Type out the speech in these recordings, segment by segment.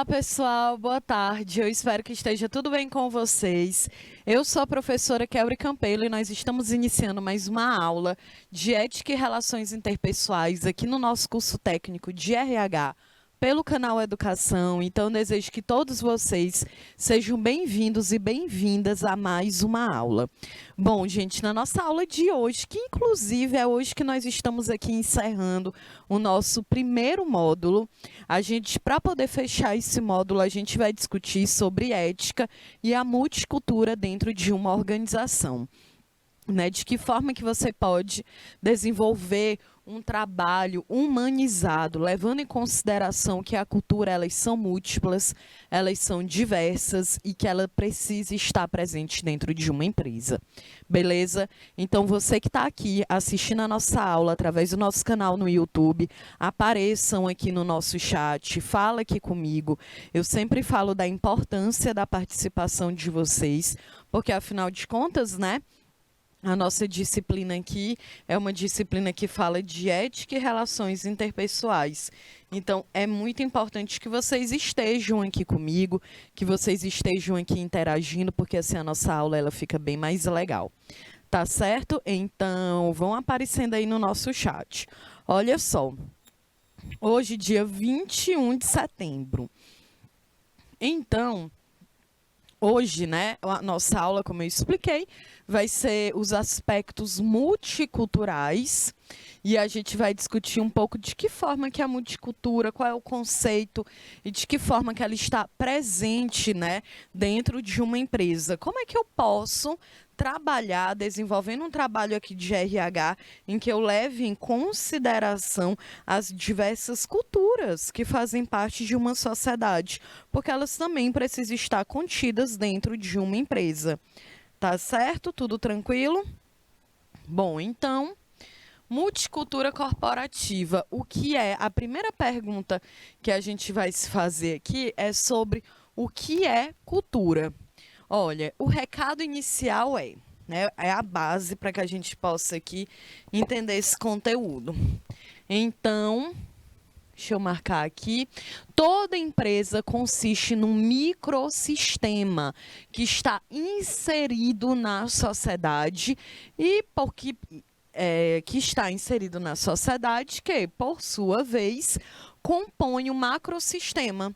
Olá, pessoal, boa tarde. Eu espero que esteja tudo bem com vocês. Eu sou a professora Kelly Campelo e nós estamos iniciando mais uma aula de Ética e Relações Interpessoais aqui no nosso curso técnico de RH pelo canal Educação. Então, desejo que todos vocês sejam bem-vindos e bem-vindas a mais uma aula. Bom, gente, na nossa aula de hoje, que inclusive é hoje que nós estamos aqui encerrando o nosso primeiro módulo, para poder fechar esse módulo, a gente vai discutir sobre ética e a multicultura dentro de uma organização. De que forma que você pode desenvolver um trabalho humanizado, levando em consideração que a cultura, elas são múltiplas, elas são diversas e que ela precisa estar presente dentro de uma empresa. Beleza? Então, você que está aqui assistindo a nossa aula através do nosso canal no YouTube, apareçam aqui no nosso chat, fala aqui comigo. Eu sempre falo da importância da participação de vocês, porque, afinal de contas, a nossa disciplina aqui é uma disciplina que fala de ética e relações interpessoais. Então, é muito importante que vocês estejam aqui comigo, que vocês estejam aqui interagindo, porque assim a nossa aula ela fica bem mais legal. Tá certo? Então, vão aparecendo aí no nosso chat. Olha só, hoje, dia 21 de setembro. Então, hoje, a nossa aula, como eu expliquei, vai ser os aspectos multiculturais e a gente vai discutir um pouco de que forma que a multicultura, qual é o conceito e de que forma que ela está presente, dentro de uma empresa. Como é que eu posso trabalhar, desenvolvendo um trabalho aqui de RH, em que eu leve em consideração as diversas culturas que fazem parte de uma sociedade, porque elas também precisam estar contidas dentro de uma empresa. Tá certo? Tudo tranquilo? Bom, então, multicultura corporativa. O que é? A primeira pergunta que a gente vai se fazer aqui é sobre o que é cultura. Olha, o recado inicial é a base para que a gente possa aqui entender esse conteúdo. Então, deixa eu marcar aqui. Toda empresa consiste num microsistema que está inserido na sociedade e que está inserido na sociedade que, por sua vez, compõe um macrosistema.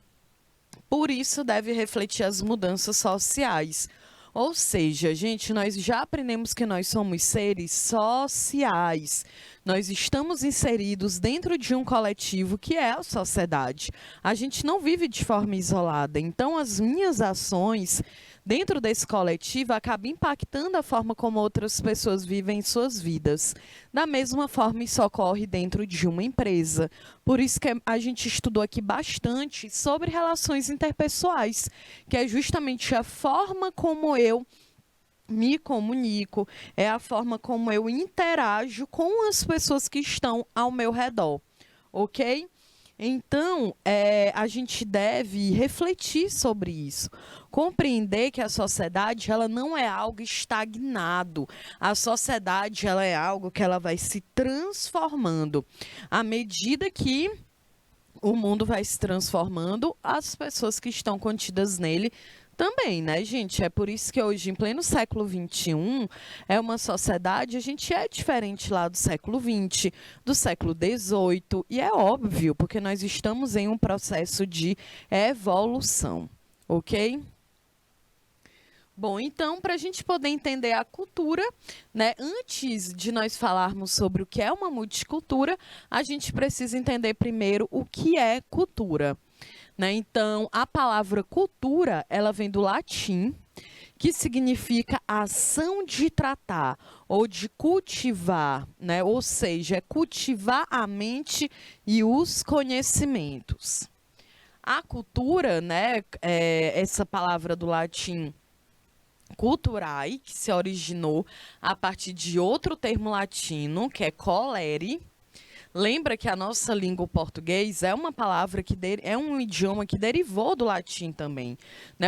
Por isso, deve refletir as mudanças sociais. Ou seja, gente, nós já aprendemos que nós somos seres sociais. Nós estamos inseridos dentro de um coletivo que é a sociedade. A gente não vive de forma isolada. Então, as minhas ações dentro desse coletivo acabam impactando a forma como outras pessoas vivem suas vidas. Da mesma forma, isso ocorre dentro de uma empresa. Por isso que a gente estudou aqui bastante sobre relações interpessoais, que é justamente a forma como eu me comunico, é a forma como eu interajo com as pessoas que estão ao meu redor, ok? Então, a gente deve refletir sobre isso, compreender que a sociedade ela não é algo estagnado, a sociedade ela é algo que ela vai se transformando. À medida que o mundo vai se transformando, as pessoas que estão contidas nele também, gente? É por isso que hoje, em pleno século XXI, é uma sociedade, a gente é diferente lá do século XX, do século XVIII, e é óbvio, porque nós estamos em um processo de evolução, ok? Bom, então, para a gente poder entender a cultura, antes de nós falarmos sobre o que é uma multicultura, a gente precisa entender primeiro o que é cultura. Então, a palavra cultura, ela vem do latim, que significa ação de tratar ou de cultivar, ou seja, é cultivar a mente e os conhecimentos. A cultura, essa palavra do latim culturae, que se originou a partir de outro termo latino, que é colere. Lembra que a nossa língua português é uma palavra é um idioma que derivou do latim também,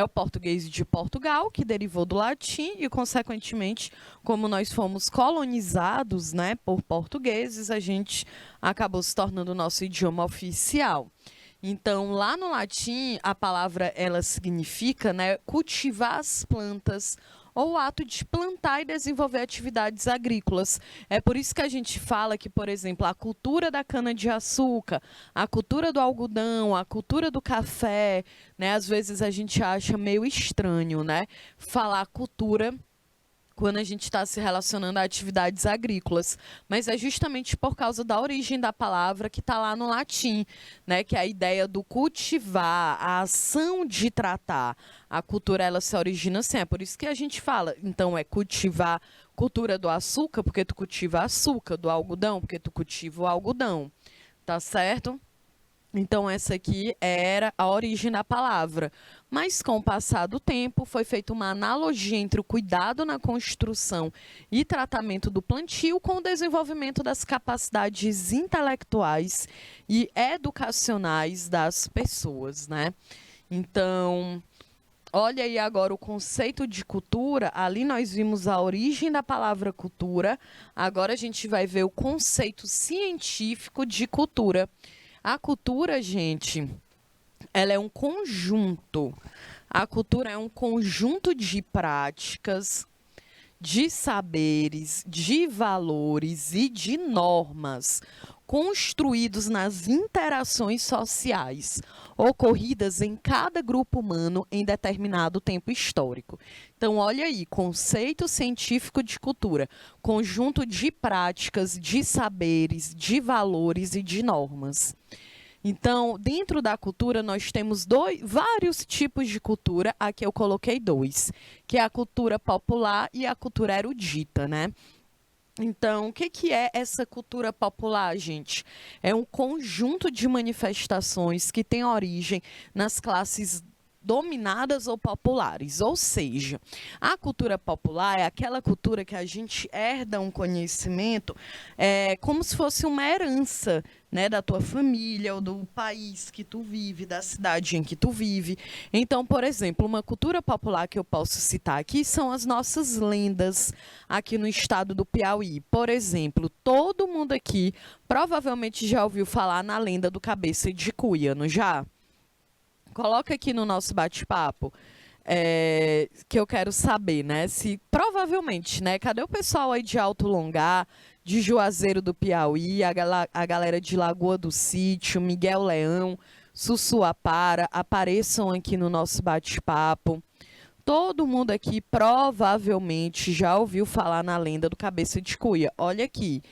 O português de Portugal, que derivou do latim e, consequentemente, como nós fomos colonizados, por portugueses, a gente acabou se tornando o nosso idioma oficial. Então, lá no latim, a palavra ela significa, né, cultivar as plantas ou o ato de plantar e desenvolver atividades agrícolas. É por isso que a gente fala que, por exemplo, a cultura da cana-de-açúcar, a cultura do algodão, a cultura do café, né, às vezes a gente acha meio estranho, né, falar cultura quando a gente está se relacionando a atividades agrícolas, mas é justamente por causa da origem da palavra que está lá no latim, né, que é a ideia do cultivar, a ação de tratar. A cultura ela se origina assim, é por isso que a gente fala, então é cultivar cultura do açúcar, porque tu cultiva açúcar, do algodão, porque tu cultiva o algodão, tá certo? Então, essa aqui era a origem da palavra. Mas, com o passar do tempo, foi feita uma analogia entre o cuidado na construção e tratamento do plantio com o desenvolvimento das capacidades intelectuais e educacionais das pessoas, né? Então, olha aí agora o conceito de cultura. Ali nós vimos a origem da palavra cultura. Agora a gente vai ver o conceito científico de cultura. A cultura, gente, ela é um conjunto. A cultura é um conjunto de práticas, de saberes, de valores e de normas construídos nas interações sociais ocorridas em cada grupo humano em determinado tempo histórico. Então, olha aí, conceito científico de cultura, conjunto de práticas, de saberes, de valores e de normas. Então, dentro da cultura, nós temos vários tipos de cultura. Aqui eu coloquei dois, que é a cultura popular e a cultura erudita, né? Então, o que que é essa cultura popular, gente? É um conjunto de manifestações que tem origem nas classes dominadas ou populares, ou seja, a cultura popular é aquela cultura que a gente herda um conhecimento como se fosse uma herança, né, da tua família ou do país que tu vive, da cidade em que tu vive. Então, por exemplo, uma cultura popular que eu posso citar aqui são as nossas lendas aqui no estado do Piauí. Por exemplo, todo mundo aqui provavelmente já ouviu falar na lenda do Cabeça de Cuia, não já? Coloca aqui no nosso bate-papo, que eu quero saber, né? Se provavelmente, né? Cadê o pessoal aí de Alto Longá, de Juazeiro do Piauí, a galera de Lagoa do Sítio, Miguel Leão, Sussuapara, apareçam aqui no nosso bate-papo. Todo mundo aqui provavelmente já ouviu falar na lenda do Cabeça de Cuia. Olha aqui.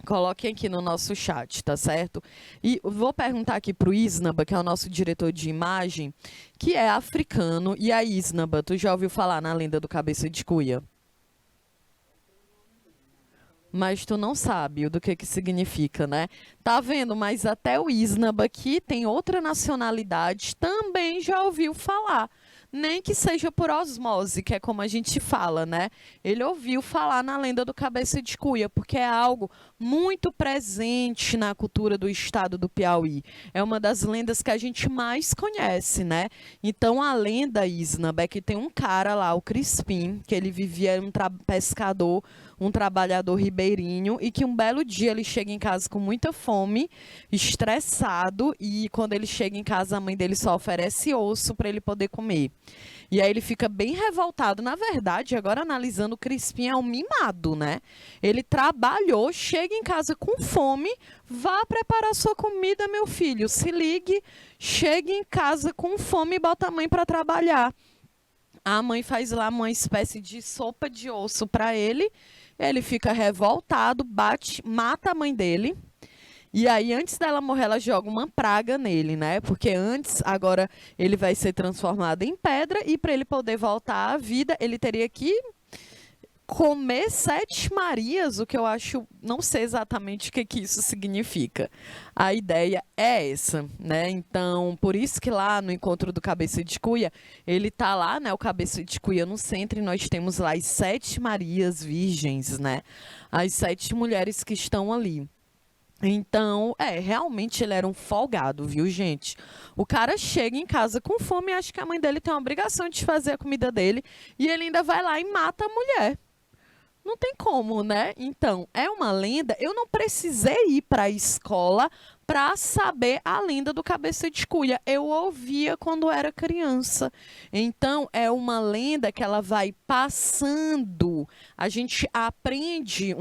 Coloquem aqui no nosso chat, tá certo? E vou perguntar aqui para o Isnaba, que é o nosso diretor de imagem, que é africano. E aí, Isnaba, tu já ouviu falar na lenda do Cabeça de Cuia? Mas tu não sabe o do que significa, né? Tá vendo? Mas até o Isnaba, que tem outra nacionalidade, também já ouviu falar. Nem que seja por osmose, que é como a gente fala, né? Ele ouviu falar na lenda do Cabeça de Cuia, porque é algo muito presente na cultura do estado do Piauí. É uma das lendas que a gente mais conhece, né? Então, a lenda, Isnaba, é que tem um cara lá, o Crispim, que ele vivia, era um pescador, um trabalhador ribeirinho, e que um belo dia ele chega em casa com muita fome, estressado, e quando ele chega em casa, a mãe dele só oferece osso para ele poder comer. E aí ele fica bem revoltado. Na verdade, agora analisando, o Crispim é um mimado, né? Ele trabalhou, chega em casa com fome, vá preparar sua comida, meu filho. Se ligue, chega em casa com fome e bota a mãe para trabalhar. A mãe faz lá uma espécie de sopa de osso para ele. Ele fica revoltado, bate, mata a mãe dele. E aí, antes dela morrer, ela joga uma praga nele, né? Porque antes, agora, ele vai ser transformado em pedra e para ele poder voltar à vida, ele teria que comer 7 Marias, o que eu acho, não sei exatamente o que isso significa. A ideia é essa, né? Então, por isso que lá no encontro do Cabeça de Cuia, ele tá lá, né? O Cabeça de Cuia no centro e nós temos lá as 7 Marias virgens, né? As 7 mulheres que estão ali. Então, realmente ele era um folgado, viu, gente? O cara chega em casa com fome e acha que a mãe dele tem a obrigação de fazer a comida dele e ele ainda vai lá e mata a mulher. Não tem como, né? Então, é uma lenda. Eu não precisei ir para a escola para saber a lenda do Cabeça de Cuia. Eu ouvia quando era criança. Então, é uma lenda que ela vai passando. A gente aprende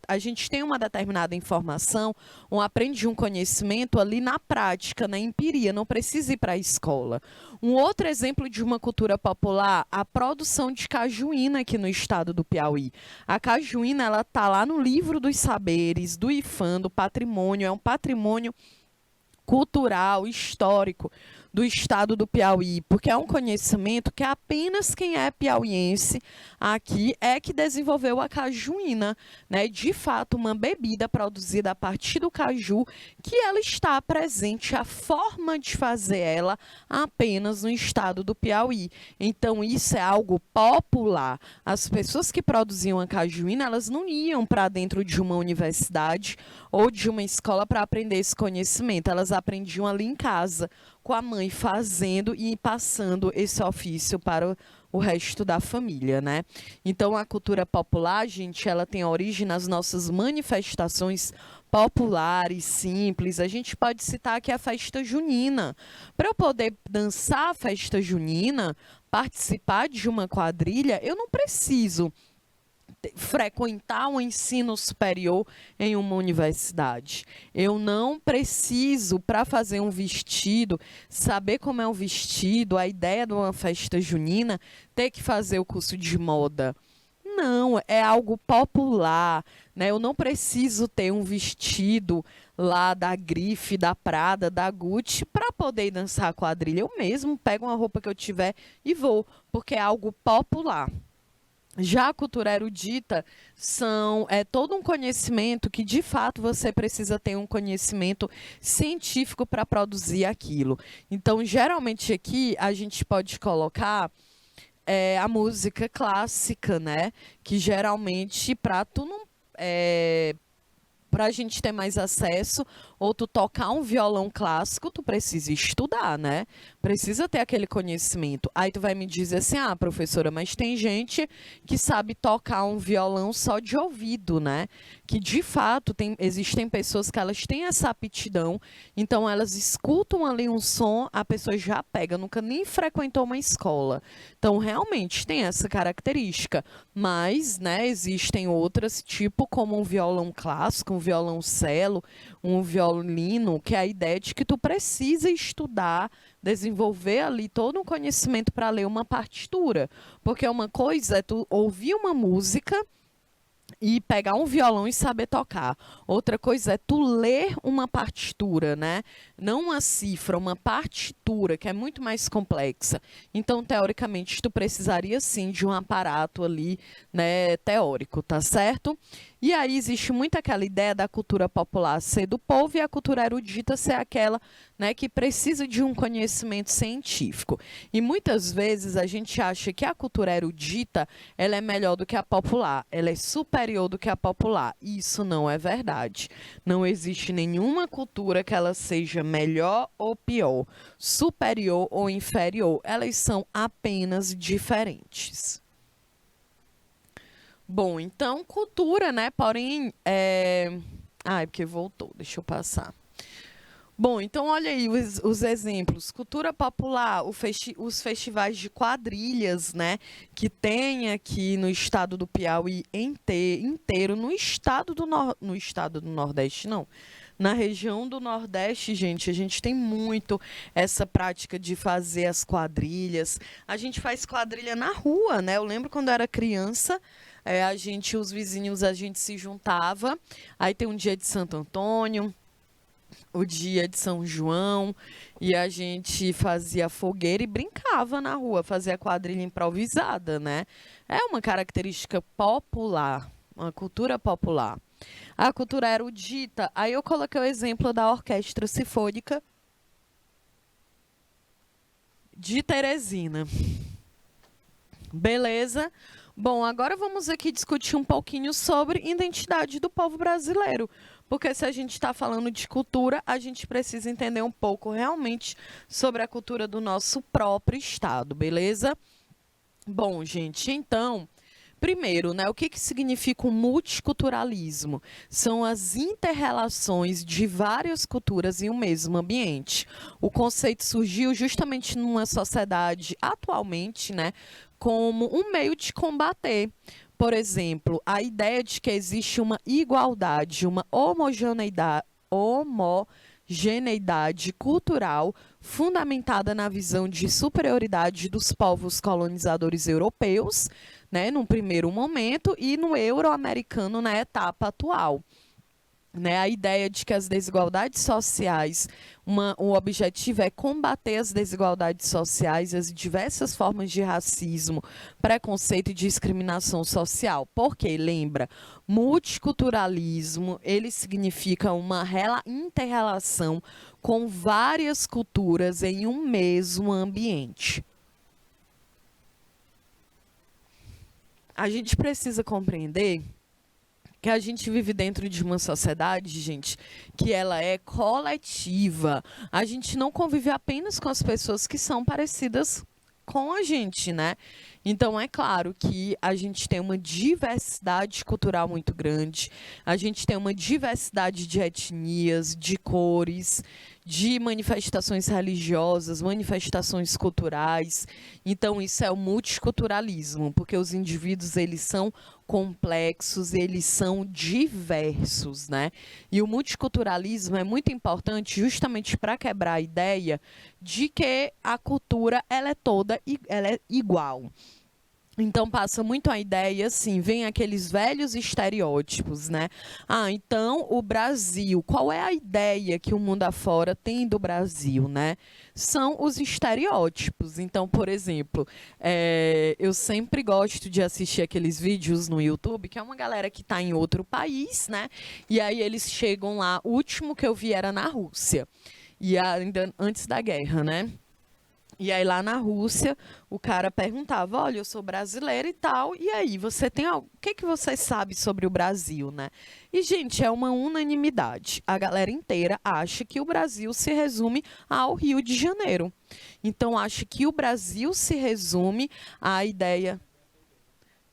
a gente tem uma determinada informação, aprende um conhecimento ali na prática, na empiria, não precisa ir para a escola. Um outro exemplo de uma cultura popular, a produção de cajuína aqui no estado do Piauí. A cajuína, ela tá lá no livro dos saberes, do IFAM, do patrimônio, é um patrimônio cultural, histórico do estado do Piauí, porque é um conhecimento que apenas quem é piauiense aqui é que desenvolveu a cajuína, né? De fato, uma bebida produzida a partir do caju, que ela está presente, a forma de fazer ela apenas no estado do Piauí. Então, isso é algo popular. As pessoas que produziam a cajuína, elas não iam para dentro de uma universidade ou de uma escola para aprender esse conhecimento, elas aprendiam ali em casa, com a mãe fazendo e passando esse ofício para o resto da família, né? Então, a cultura popular, gente, ela tem origem nas nossas manifestações populares, simples. A gente pode citar aqui a festa junina. Para eu poder dançar a festa junina, participar de uma quadrilha, eu não preciso frequentar um ensino superior em uma universidade. Eu não preciso, para fazer um vestido, saber como é um vestido, a ideia de uma festa junina, ter que fazer o curso de moda. Não, é algo popular, né? Eu não preciso ter um vestido lá da Grife, da Prada, da Gucci para poder dançar a quadrilha. Eu mesmo pego uma roupa que eu tiver e vou, porque é algo popular. Já a cultura erudita é todo um conhecimento que, de fato, você precisa ter um conhecimento científico para produzir aquilo. Então, geralmente aqui a gente pode colocar a música clássica, né? Que geralmente para tu não para a gente ter mais acesso, ou tu tocar um violão clássico, tu precisa estudar, né? Precisa ter aquele conhecimento. Aí tu vai me dizer assim, ah, professora, mas tem gente que sabe tocar um violão só de ouvido, né? Que, de fato, existem pessoas que elas têm essa aptidão, então elas escutam ali um som, a pessoa já pega, nunca nem frequentou uma escola. Então, realmente, tem essa característica. Mas, né, existem outras, tipo como um violão clássico, um violoncelo, um violino, que é a ideia de que tu precisa estudar, desenvolver ali todo um conhecimento para ler uma partitura. Porque uma coisa é tu ouvir uma música e pegar um violão e saber tocar. Outra coisa é tu ler uma partitura, né? Não uma cifra, uma partitura, que é muito mais complexa. Então, teoricamente, tu precisaria sim de um aparato ali, né, teórico, tá certo? E aí existe muito aquela ideia da cultura popular ser do povo e a cultura erudita ser aquela, né, que precisa de um conhecimento científico. E muitas vezes a gente acha que a cultura erudita ela é melhor do que a popular, ela é superior do que a popular. Isso não é verdade. Não existe nenhuma cultura que ela seja melhor ou pior, superior ou inferior. Elas são apenas diferentes. Bom, então, cultura, né? Porém, Ai, porque voltou, deixa eu passar. Bom, então olha aí os exemplos. Cultura popular, os festivais de quadrilhas, né? Que tem aqui no estado do Piauí inteiro, no estado do Nordeste, não. Na região do Nordeste, gente, a gente tem muito essa prática de fazer as quadrilhas. A gente faz quadrilha na rua, né? Eu lembro quando eu era criança, os vizinhos, a gente se juntava. Aí tem um dia de Santo Antônio, o dia de São João, e a gente fazia fogueira e brincava na rua, fazia quadrilha improvisada, né? É uma característica popular, uma cultura popular. A cultura erudita, aí eu coloquei o exemplo da Orquestra Sinfônica de Teresina. Beleza? Bom, agora vamos aqui discutir um pouquinho sobre identidade do povo brasileiro. Porque se a gente está falando de cultura, a gente precisa entender um pouco realmente sobre a cultura do nosso próprio estado, beleza? Bom, gente, então, Primeiro, né, o que que significa o multiculturalismo? São as interrelações de várias culturas em um mesmo ambiente. O conceito surgiu justamente numa sociedade atualmente, né, como um meio de combater. Por exemplo, a ideia de que existe uma igualdade, uma homogeneidade cultural fundamentada na visão de superioridade dos povos colonizadores europeus, né, num primeiro momento, e no euro-americano na etapa atual. Né, a ideia de que as desigualdades sociais, o objetivo é combater as desigualdades sociais, as diversas formas de racismo, preconceito e discriminação social. Porque, lembra, multiculturalismo, ele significa uma interrelação com várias culturas em um mesmo ambiente. A gente precisa compreender que a gente vive dentro de uma sociedade, gente, que ela é coletiva. A gente não convive apenas com as pessoas que são parecidas com a gente, né? Então, é claro que a gente tem uma diversidade cultural muito grande, a gente tem uma diversidade de etnias, de cores, de manifestações religiosas, manifestações culturais. Então, isso é o multiculturalismo, porque os indivíduos, eles são complexos, eles são diversos, né? E o multiculturalismo é muito importante justamente para quebrar a ideia de que a cultura ela é toda ela é igual. Então passa muito a ideia, assim, vem aqueles velhos estereótipos, né? Ah, então o Brasil, qual é a ideia que o mundo afora tem do Brasil, né? São os estereótipos. Então, por exemplo, eu sempre gosto de assistir aqueles vídeos no YouTube, que é uma galera que está em outro país, né? E aí eles chegam lá, o último que eu vi era na Rússia, e ainda antes da guerra, né? E aí lá na Rússia, o cara perguntava, olha, eu sou brasileira e tal, e aí, você tem algo, o que que você sabe sobre o Brasil, né? E, gente, é uma unanimidade. A galera inteira acha que o Brasil se resume ao Rio de Janeiro. Então, acha que o Brasil se resume à ideia...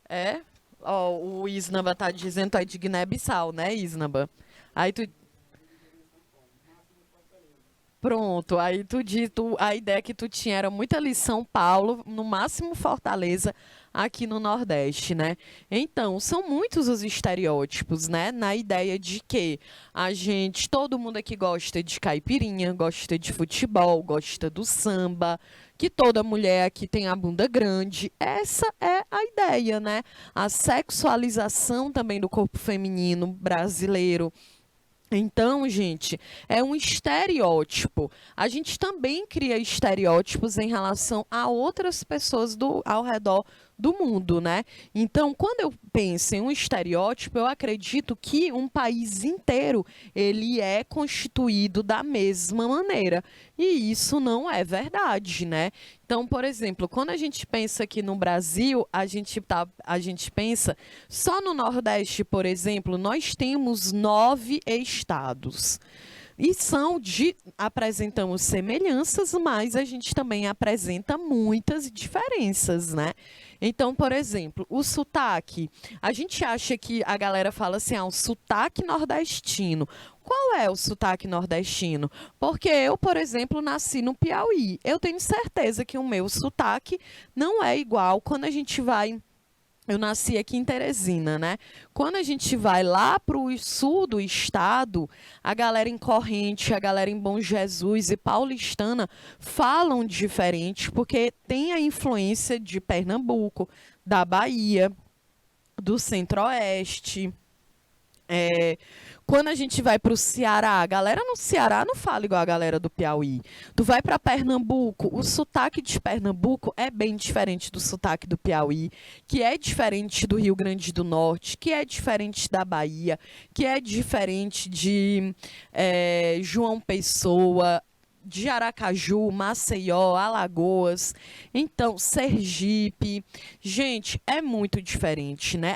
É? Ó, o Isnaba está dizendo, tu é de Guiné-Bissau, né, Isnaba? Aí tu... Pronto, aí a ideia que tu tinha era muito ali São Paulo, no máximo Fortaleza, aqui no Nordeste, né? Então, são muitos os estereótipos, né? Na ideia de que todo mundo aqui gosta de caipirinha, gosta de futebol, gosta do samba, que toda mulher aqui tem a bunda grande. Essa é a ideia, né? A sexualização também do corpo feminino brasileiro. Então, gente, é um estereótipo. A gente também cria estereótipos em relação a outras pessoas ao redor do mundo, né? Então, quando eu penso em um estereótipo, eu acredito que um país inteiro ele é constituído da mesma maneira. E isso não é verdade, né? Então, por exemplo, quando a gente pensa aqui no Brasil, a gente pensa só no Nordeste, por exemplo, nós temos 9 estados. E apresentamos semelhanças, mas a gente também apresenta muitas diferenças, né? Então, por exemplo, o sotaque. A gente acha que a galera fala assim, o sotaque nordestino. Qual é o sotaque nordestino? Porque eu, por exemplo, nasci no Piauí. Eu tenho certeza que o meu sotaque não é igual quando a gente vai... Eu nasci aqui em Teresina, né? Quando a gente vai lá para o sul do estado, a galera em Corrente, a galera em Bom Jesus e Paulistana falam diferente, porque tem a influência de Pernambuco, da Bahia, do Centro-Oeste. Quando a gente vai para o Ceará, a galera no Ceará não fala igual a galera do Piauí. Tu vai para Pernambuco, o sotaque de Pernambuco é bem diferente do sotaque do Piauí, que é diferente do Rio Grande do Norte, que é diferente da Bahia, que é diferente de João Pessoa, de Aracaju, Maceió, Alagoas, então Sergipe. Gente, é muito diferente, né?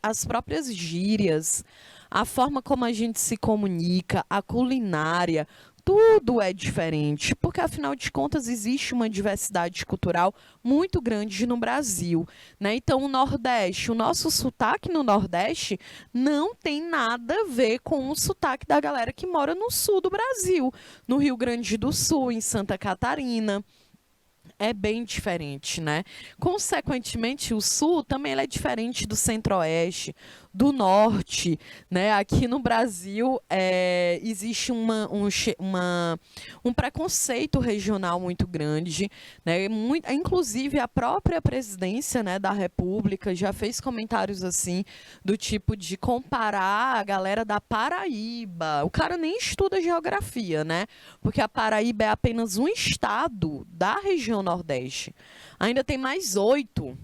As próprias gírias, a forma como a gente se comunica, a culinária, tudo é diferente, porque afinal de contas existe uma diversidade cultural muito grande no Brasil, né? Então o Nordeste, o nosso sotaque no Nordeste não tem nada a ver com o sotaque da galera que mora no sul do Brasil, no Rio Grande do Sul, em Santa Catarina. É bem diferente, né? Consequentemente, o sul também ele é diferente do centro-oeste, do norte, né? Aqui no Brasil existe um preconceito regional muito grande, né? Inclusive, a própria presidência, né, da República já fez comentários assim, do tipo de comparar a galera da Paraíba. O cara nem estuda geografia, né? Porque a Paraíba é apenas um estado da região Nordeste. Ainda tem mais 8.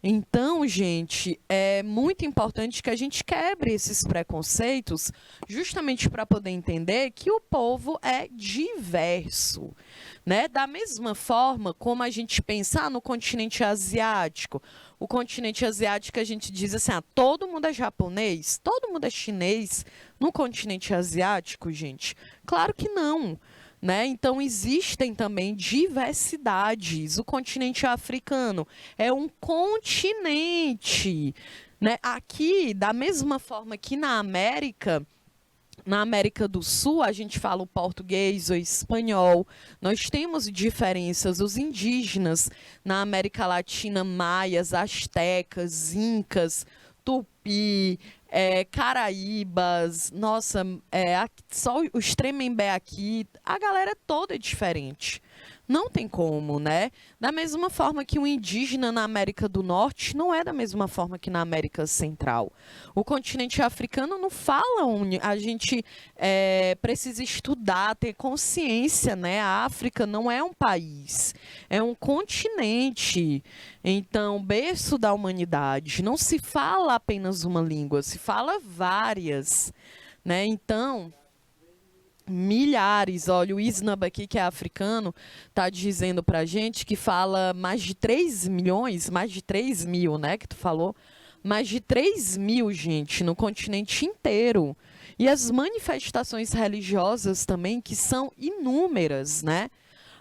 Então, gente, é muito importante que a gente quebre esses preconceitos, justamente para poder entender que o povo é diverso, né? Da mesma forma como a gente pensar no continente asiático. O continente asiático, a gente diz assim, todo mundo é japonês, todo mundo é chinês no continente asiático, gente? Claro que não. Né? Então, existem também diversidades. O continente africano é um continente. Né? Aqui, da mesma forma que na América do Sul, a gente fala o português ou espanhol. Nós temos diferenças. Os indígenas na América Latina, maias, astecas, incas, tupi, Caraíbas, nossa, só os Tremembé aqui, a galera toda é diferente. Não tem como, né? Da mesma forma que o indígena na América do Norte não é da mesma forma que na América Central. O continente africano não fala a gente precisa estudar, ter consciência, né? A África não é um país, é um continente. Então, berço da humanidade, não se fala apenas uma língua, se fala várias, né? Então, milhares, olha, o Isnab aqui, que é africano, está dizendo para a gente que fala mais de 3 milhões, mais de 3 mil, né, que tu falou, mais de 3 mil, gente, no continente inteiro. E as manifestações religiosas também, que são inúmeras, né?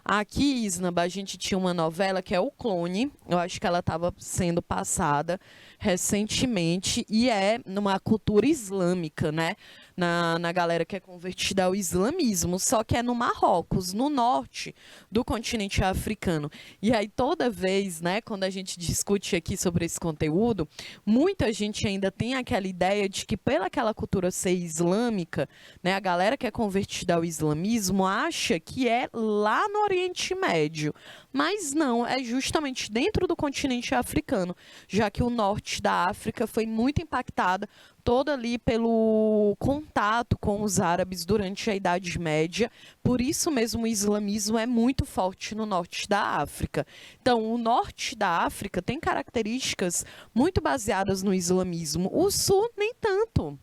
Aqui, Isnaba, a gente tinha uma novela que é O Clone, eu acho que ela estava sendo passada recentemente, e é numa cultura islâmica, né? Na galera que é convertida ao islamismo, só que é no Marrocos, no norte do continente africano. E aí, toda vez, né, quando a gente discute aqui sobre esse conteúdo, muita gente ainda tem aquela ideia de que, pela aquela cultura ser islâmica, né, a galera que é convertida ao islamismo acha que é lá no Oriente Médio. Mas não, é justamente dentro do continente africano, já que o norte da África foi muito impactada toda ali pelo contato com os árabes durante a Idade Média. Por isso mesmo o islamismo é muito forte no norte da África. Então, o norte da África tem características muito baseadas no islamismo. O sul, nem tanto.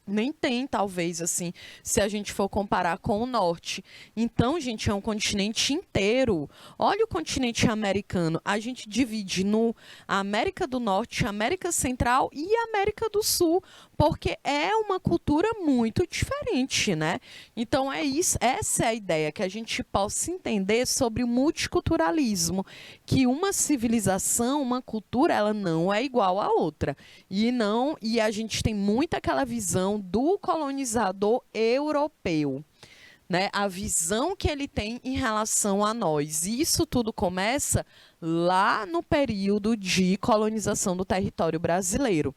Nem tem, talvez, assim, se a gente for comparar com o norte. Então, gente, é um continente inteiro. Olha o continente americano. A gente divide no América do Norte, América Central e América do Sul, porque é uma cultura muito diferente, né? Então, é isso, essa é a ideia, que a gente possa entender sobre o multiculturalismo, que uma civilização, uma cultura, ela não é igual à outra. E a gente tem muito aquela visão do colonizador europeu, né? A visão que ele tem em relação a nós. E isso tudo começa lá no período de colonização do território brasileiro.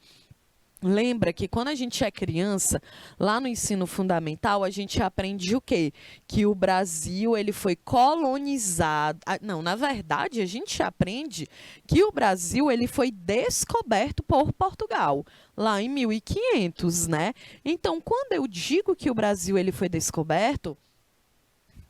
Lembra que quando a gente é criança, lá no ensino fundamental, a gente aprende o quê? Que o Brasil ele foi colonizado. Não, na verdade, a gente aprende que o Brasil ele foi descoberto por Portugal, lá em 1500, né? Então, quando eu digo que o Brasil ele foi descoberto,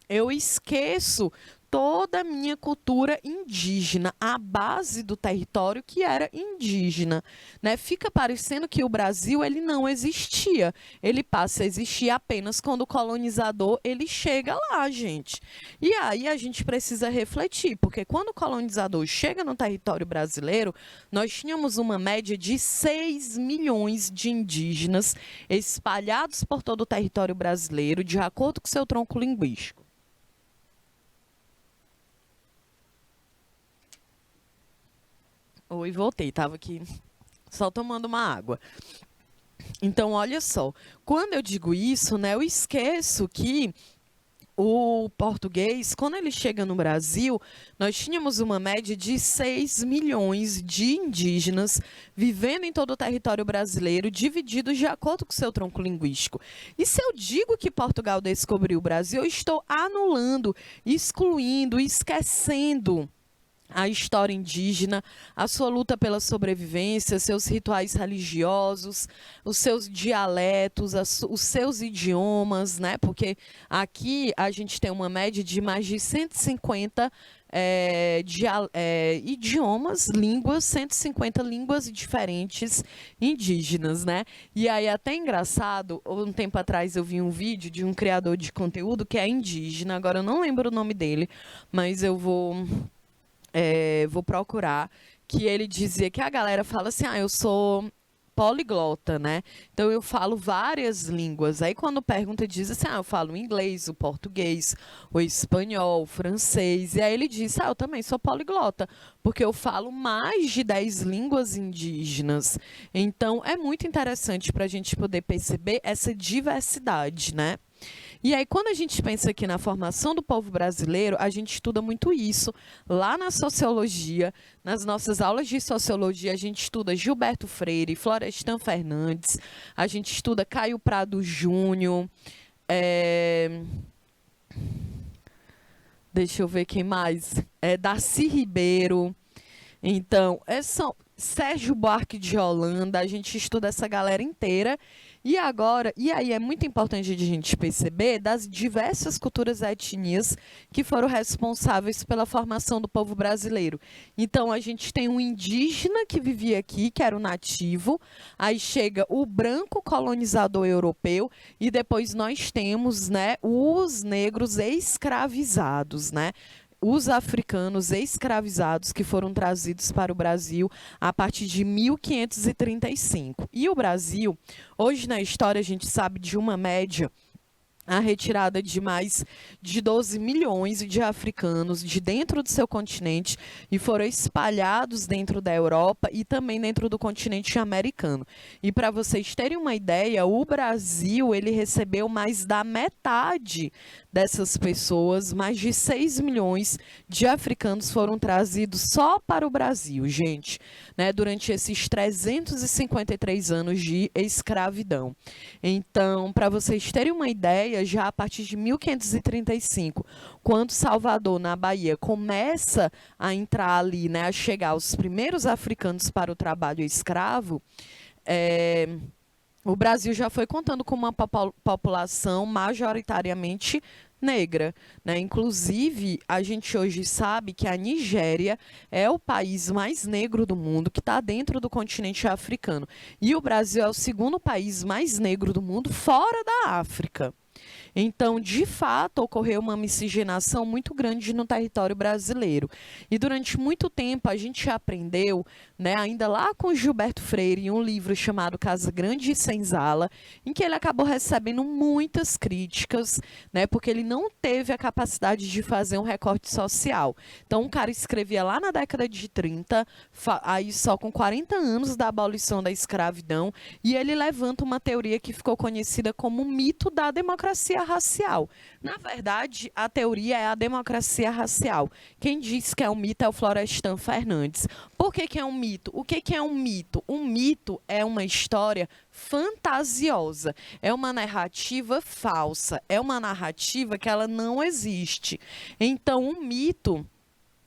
eu esqueço toda a minha cultura indígena, a base do território que era indígena, né? Fica parecendo que o Brasil ele não existia, ele passa a existir apenas quando o colonizador ele chega lá, gente. E aí a gente precisa refletir, porque quando o colonizador chega no território brasileiro, nós tínhamos uma média de 6 milhões de indígenas espalhados por todo o território brasileiro, de acordo com seu tronco linguístico. Oi, voltei, estava aqui só tomando uma água. Então, olha só, quando eu digo isso, né, eu esqueço que o português, quando ele chega no Brasil, nós tínhamos uma média de 6 milhões de indígenas vivendo em todo o território brasileiro, divididos de acordo com seu tronco linguístico. E se eu digo que Portugal descobriu o Brasil, eu estou anulando, excluindo, esquecendo a história indígena, a sua luta pela sobrevivência, seus rituais religiosos, os seus dialetos, os seus idiomas, né? Porque aqui a gente tem uma média de mais de 150 idiomas, línguas, 150 línguas diferentes indígenas, né? E aí até engraçado, um tempo atrás eu vi um vídeo de um criador de conteúdo que é indígena, agora eu não lembro o nome dele, mas eu vou procurar, que ele dizia que a galera fala assim, eu sou poliglota, né? Então eu falo várias línguas. Aí quando pergunta, diz assim, eu falo o inglês, o português, o espanhol, o francês. E aí ele disse, eu também sou poliglota, porque eu falo mais de 10 línguas indígenas. Então é muito interessante para a gente poder perceber essa diversidade, né? E aí, quando a gente pensa aqui na formação do povo brasileiro, a gente estuda muito isso. Lá na sociologia, nas nossas aulas de sociologia, a gente estuda Gilberto Freire, Florestan Fernandes, a gente estuda Caio Prado Júnior, deixa eu ver quem mais, Darcy Ribeiro. Então, são Sérgio Buarque de Holanda, a gente estuda essa galera inteira. E aí é muito importante a gente perceber das diversas culturas e etnias que foram responsáveis pela formação do povo brasileiro. Então, a gente tem um indígena que vivia aqui, que era o nativo, aí chega o branco colonizador europeu, e depois nós temos, né, os negros escravizados, né? Os africanos escravizados que foram trazidos para o Brasil a partir de 1535. E o Brasil, hoje na história, a gente sabe de uma média, a retirada de mais de 12 milhões de africanos de dentro do seu continente e foram espalhados dentro da Europa e também dentro do continente americano. E para vocês terem uma ideia, o Brasil ele recebeu mais da metade dessas pessoas, mais de 6 milhões de africanos foram trazidos só para o Brasil, gente, né, durante esses 353 anos de escravidão. Então, para vocês terem uma ideia, já a partir de 1535, quando Salvador, na Bahia, começa a entrar ali, né, a chegar os primeiros africanos para o trabalho escravo, o Brasil já foi contando com uma população majoritariamente negra, né? Inclusive, a gente hoje sabe que a Nigéria é o país mais negro do mundo, que está dentro do continente africano. E o Brasil é o segundo país mais negro do mundo, fora da África. Então, de fato, ocorreu uma miscigenação muito grande no território brasileiro. E durante muito tempo a gente aprendeu, né, ainda lá com Gilberto Freire, em um livro chamado Casa Grande e Senzala, em que ele acabou recebendo muitas críticas, né, porque ele não teve a capacidade de fazer um recorte social. Então, um cara escrevia lá na década de 30, aí só com 40 anos da abolição da escravidão, e ele levanta uma teoria que ficou conhecida como o mito da democracia racial. Na verdade, a teoria é a democracia racial. Quem diz que é um mito é o Florestan Fernandes. Por que é um mito? O que é um mito? Um mito é uma história fantasiosa, é uma narrativa falsa, é uma narrativa que ela não existe. Então, um mito,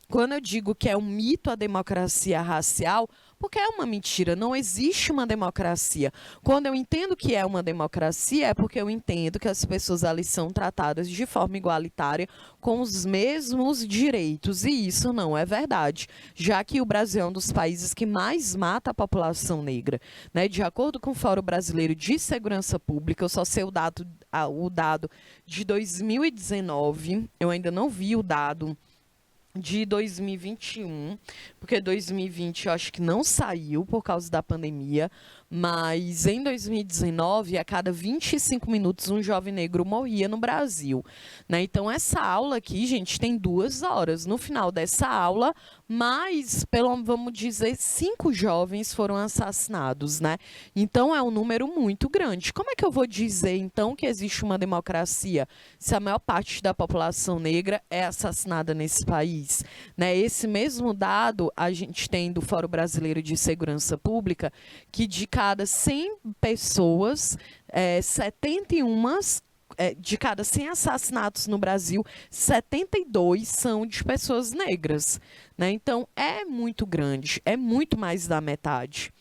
quando eu digo que é um mito a democracia racial, Porque é uma mentira, não existe uma democracia. Quando eu entendo que é uma democracia, é porque eu entendo que as pessoas ali são tratadas de forma igualitária, com os mesmos direitos, e isso não é verdade, já que o Brasil é um dos países que mais mata a população negra, né? De acordo com o Fórum Brasileiro de Segurança Pública, eu só sei o dado de 2019, eu ainda não vi o dado de 2021, porque 2020 eu acho que não saiu por causa da pandemia, mas em 2019, a cada 25 minutos, um jovem negro morria no Brasil, né? Então, essa aula aqui, gente, tem 2 horas. No final dessa aula, vamos dizer, 5 jovens foram assassinados, né? Então, é um número muito grande. Como é que eu vou dizer, então, que existe uma democracia se a maior parte da população negra é assassinada nesse país, né? Esse mesmo dado a gente tem do Fórum Brasileiro de Segurança Pública, que de cada 100 pessoas, 71, de cada 100 assassinatos no Brasil, 72 são de pessoas negras, né? Então, é muito grande, é muito mais da metade.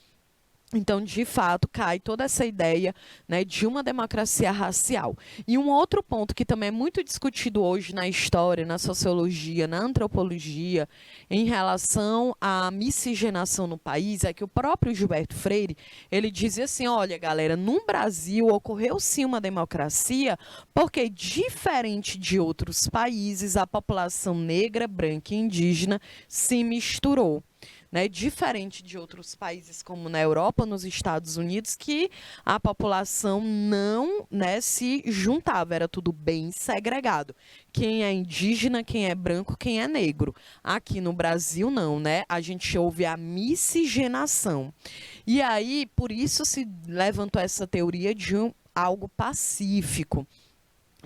Então, de fato, cai toda essa ideia, né, de uma democracia racial. E um outro ponto que também é muito discutido hoje na história, na sociologia, na antropologia, em relação à miscigenação no país, é que o próprio Gilberto Freire, ele dizia assim, olha, galera, no Brasil ocorreu sim uma democracia, porque diferente de outros países, a população negra, branca e indígena se misturou, né, diferente de outros países como na Europa, nos Estados Unidos, que a população não, né, se juntava, era tudo bem segregado. Quem é indígena, quem é branco, quem é negro. Aqui no Brasil não, né? A gente ouve a miscigenação. E aí, por isso se levantou essa teoria de algo pacífico.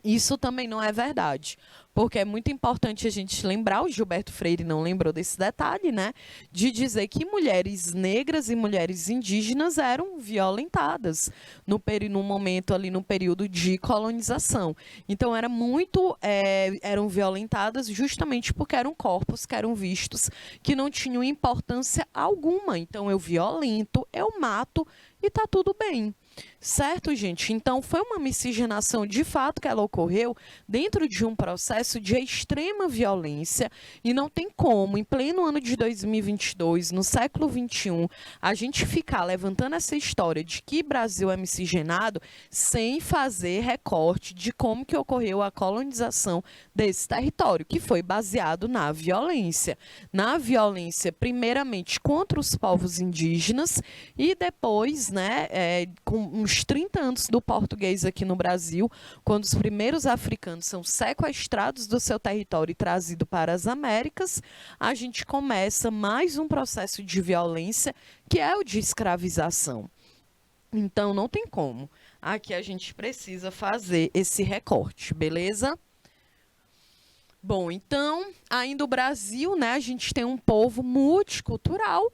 Isso também não é verdade, porque é muito importante a gente lembrar, o Gilberto Freire não lembrou desse detalhe, né, de dizer que mulheres negras e mulheres indígenas eram violentadas no momento ali, no período de colonização. Então, eram violentadas justamente porque eram corpos que eram vistos que não tinham importância alguma. Então, eu violento, eu mato e tá tudo bem. Certo, gente? Então, foi uma miscigenação de fato que ela ocorreu dentro de um processo de extrema violência e não tem como, em pleno ano de 2022, no século XXI, a gente ficar levantando essa história de que Brasil é miscigenado sem fazer recorte de como que ocorreu a colonização desse território, que foi baseado na violência. Na violência, primeiramente, contra os povos indígenas e depois, né, com uns 30 anos do português aqui no Brasil, quando os primeiros africanos são sequestrados do seu território e trazidos para as Américas, a gente começa mais um processo de violência, que é o de escravização. Então, não tem como. Aqui a gente precisa fazer esse recorte, beleza? Bom, então, ainda o Brasil, né, a gente tem um povo multicultural,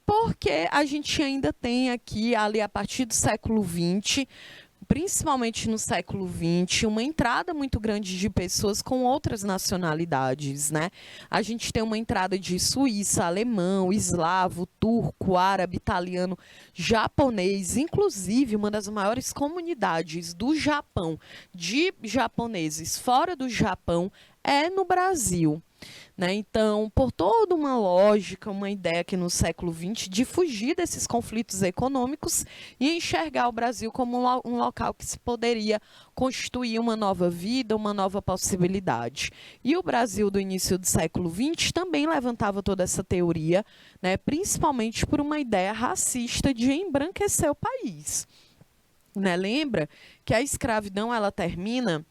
porque a gente ainda tem aqui, ali a partir do século XX, principalmente no século XX, uma entrada muito grande de pessoas com outras nacionalidades, né? A gente tem uma entrada de suíça, alemão, eslavo, turco, árabe, italiano, japonês, inclusive uma das maiores comunidades do Japão, de japoneses fora do Japão, é no Brasil. Né? Então, por toda uma lógica, uma ideia que no século XX de fugir desses conflitos econômicos e enxergar o Brasil como um local que se poderia constituir uma nova vida, uma nova possibilidade. E o Brasil do início do século XX também levantava toda essa teoria, né? Principalmente por uma ideia racista de embranquecer o país. Né? Lembra que a escravidão ela termina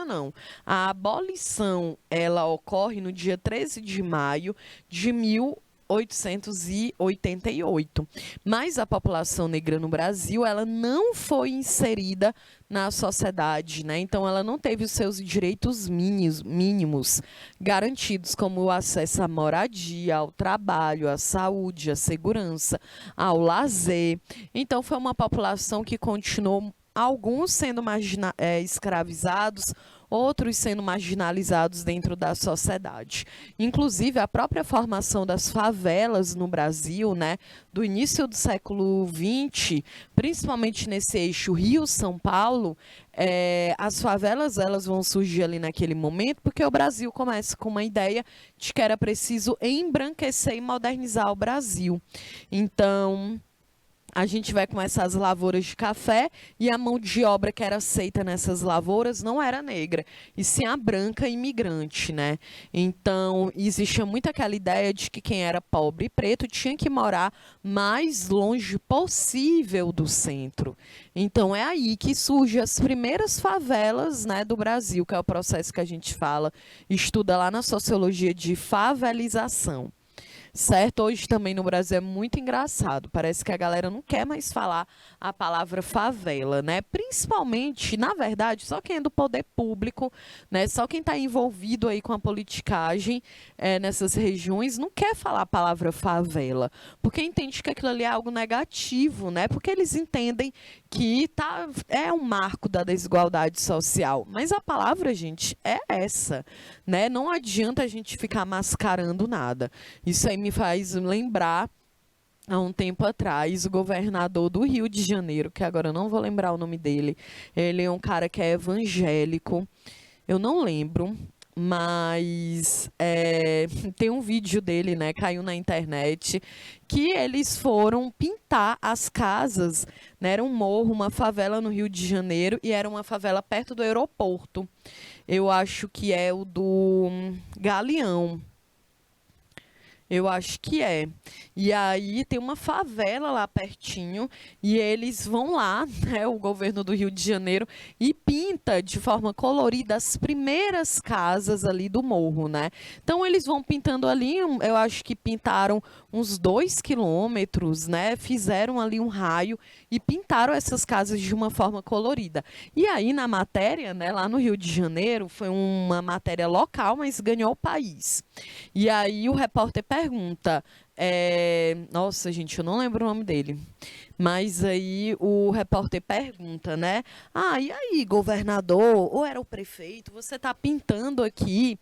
não. A abolição, ela ocorre no dia 13 de maio de 1888. Mas a população negra no Brasil, ela não foi inserida na sociedade, né? Então, ela não teve os seus direitos mínimos garantidos, como o acesso à moradia, ao trabalho, à saúde, à segurança, ao lazer. Então, foi uma população que continuou alguns sendo escravizados, outros sendo marginalizados dentro da sociedade. Inclusive, a própria formação das favelas no Brasil, né, do início do século XX, principalmente nesse eixo Rio-São Paulo, as favelas elas vão surgir ali naquele momento, porque o Brasil começa com uma ideia de que era preciso embranquecer e modernizar o Brasil. Então, a gente vai começar as lavouras de café e a mão de obra que era aceita nessas lavouras não era negra, e sim a branca imigrante, né? Então, existia muito aquela ideia de que quem era pobre e preto tinha que morar mais longe possível do centro. Então, é aí que surgem as primeiras favelas, né, do Brasil, que é o processo que a gente fala, estuda lá na sociologia de favelização. Certo? Hoje também no Brasil é muito engraçado. Parece que a galera não quer mais falar a palavra favela, né? Principalmente, na verdade, só quem é do poder público, né? Só quem está envolvido aí com a politicagem nessas regiões não quer falar a palavra favela, porque entende que aquilo ali é algo negativo, né? Porque eles entendem que é um marco da desigualdade social. Mas a palavra, gente, é essa, né? Não adianta a gente ficar mascarando nada. Isso aí me faz lembrar, há um tempo atrás, o governador do Rio de Janeiro, que agora eu não vou lembrar o nome dele, ele é um cara que é evangélico, eu não lembro, mas tem um vídeo dele, né, caiu na internet, que eles foram pintar as casas, né, era um morro, uma favela no Rio de Janeiro, e era uma favela perto do aeroporto. Eu acho que é o do Galeão. Eu acho que é. E aí tem uma favela lá pertinho e eles vão lá, né, o governo do Rio de Janeiro, e pinta de forma colorida as primeiras casas ali do morro, né? Então eles vão pintando ali, eu acho que pintaram uns 2 quilômetros, né? Fizeram ali um raio e pintaram essas casas de uma forma colorida. E aí na matéria, né, lá no Rio de Janeiro, foi uma matéria local, mas ganhou o país. E aí o repórter pergunta, nossa, gente, eu não lembro o nome dele, mas aí o repórter pergunta, né? Ah, e aí, governador, ou era o prefeito, você está pintando aqui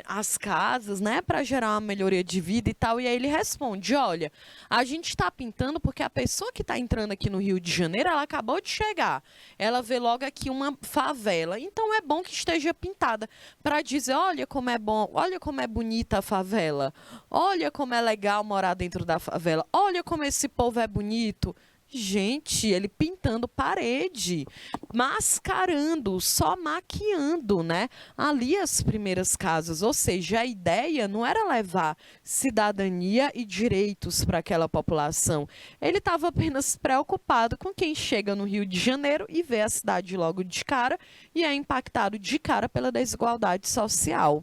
as casas, né, para gerar uma melhoria de vida e tal. E aí ele responde, olha, a gente está pintando porque a pessoa que está entrando aqui no Rio de Janeiro, ela acabou de chegar, ela vê logo aqui uma favela, então é bom que esteja pintada para dizer, olha como é bom, olha como é bonita a favela, olha como é legal morar dentro da favela, olha como esse povo é bonito. Gente, ele pintando parede, mascarando, só maquiando, né? Ali as primeiras casas, ou seja, a ideia não era levar cidadania e direitos para aquela população. Ele estava apenas preocupado com quem chega no Rio de Janeiro e vê a cidade logo de cara e é impactado de cara pela desigualdade social,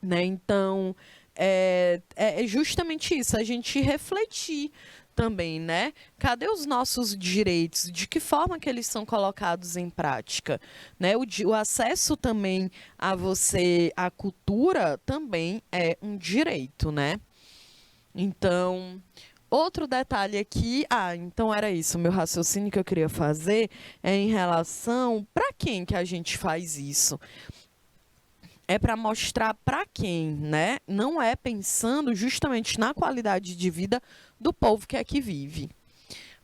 né? Então, é justamente isso, a gente refletir também, né? Cadê os nossos direitos? De que forma que eles são colocados em prática? Né? O acesso também à cultura também é um direito, né? Então, outro detalhe aqui, então era isso, o meu raciocínio que eu queria fazer é em relação para quem que a gente faz isso. É para mostrar para quem, né? Não é pensando justamente na qualidade de vida do povo que aqui vive.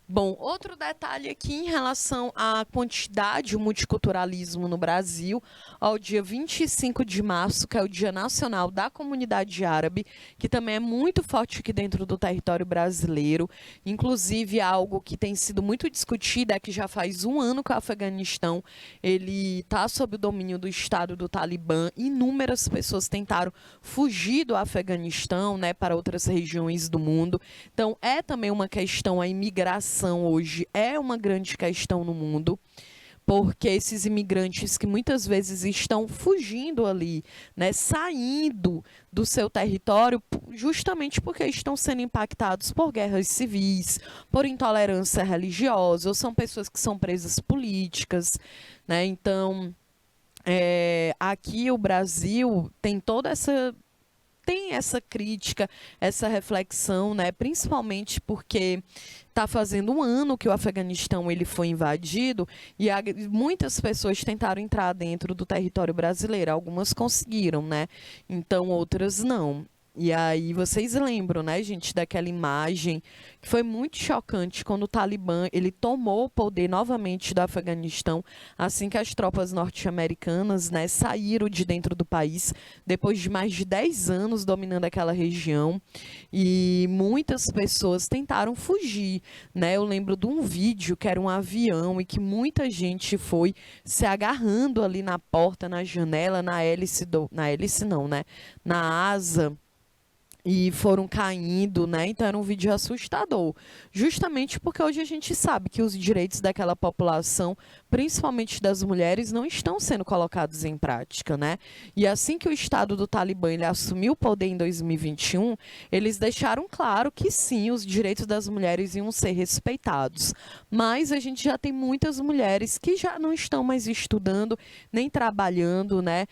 Bom, outro detalhe aqui em relação à quantidade, o multiculturalismo no Brasil, ao dia 25 de março, que é o Dia Nacional da Comunidade Árabe, que também é muito forte aqui dentro do território brasileiro. Inclusive, algo que tem sido muito discutido é que já faz um ano que o Afeganistão ele está sob o domínio do Estado do Talibã. Inúmeras pessoas tentaram fugir do Afeganistão, né, para outras regiões do mundo. Então, é também uma questão, a imigração hoje é uma grande questão no mundo, porque esses imigrantes que muitas vezes estão fugindo ali, né, saindo do seu território, justamente porque estão sendo impactados por guerras civis, por intolerância religiosa, ou são pessoas que são presas políticas, né? Então, aqui o Brasil tem toda tem essa crítica, essa reflexão, né? Principalmente porque está fazendo um ano que o Afeganistão ele foi invadido e muitas pessoas tentaram entrar dentro do território brasileiro. Algumas conseguiram, né? Então outras não. E aí vocês lembram, né, gente, daquela imagem que foi muito chocante quando o Talibã ele tomou o poder novamente do Afeganistão assim que as tropas norte-americanas, né, saíram de dentro do país depois de mais de 10 anos dominando aquela região e muitas pessoas tentaram fugir, né? Eu lembro de um vídeo que era um avião e que muita gente foi se agarrando ali na porta, na janela, na hélice não, né? Na asa e foram caindo, né? Então era um vídeo assustador. Justamente porque hoje a gente sabe que os direitos daquela população, principalmente das mulheres, não estão sendo colocados em prática, né? E assim que o Estado do Talibã ele assumiu o poder em 2021, eles deixaram claro que sim, os direitos das mulheres iam ser respeitados. Mas a gente já tem muitas mulheres que já não estão mais estudando, nem trabalhando, né?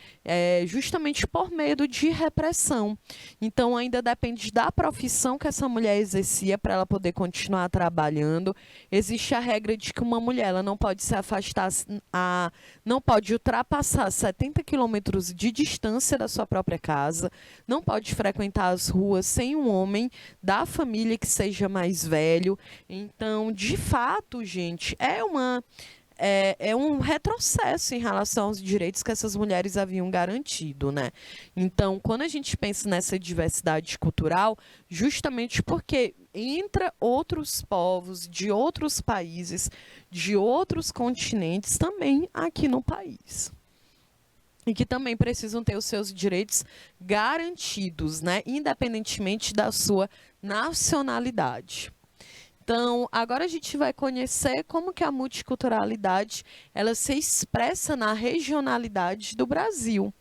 Justamente por medo de repressão. Então ainda depende da profissão que essa mulher exercia para ela poder continuar trabalhando. Existe a regra de que uma mulher ela não pode se afastar, não pode ultrapassar 70 quilômetros de distância da sua própria casa, não pode frequentar as ruas sem um homem da família que seja mais velho. Então, de fato, gente, é um retrocesso em relação aos direitos que essas mulheres haviam garantido, né? Então, quando a gente pensa nessa diversidade cultural, justamente porque entra outros povos de outros países, de outros continentes também aqui no país. E que também precisam ter os seus direitos garantidos, né? Independentemente da sua nacionalidade. Então, agora a gente vai conhecer como que a multiculturalidade ela se expressa na regionalidade do Brasil.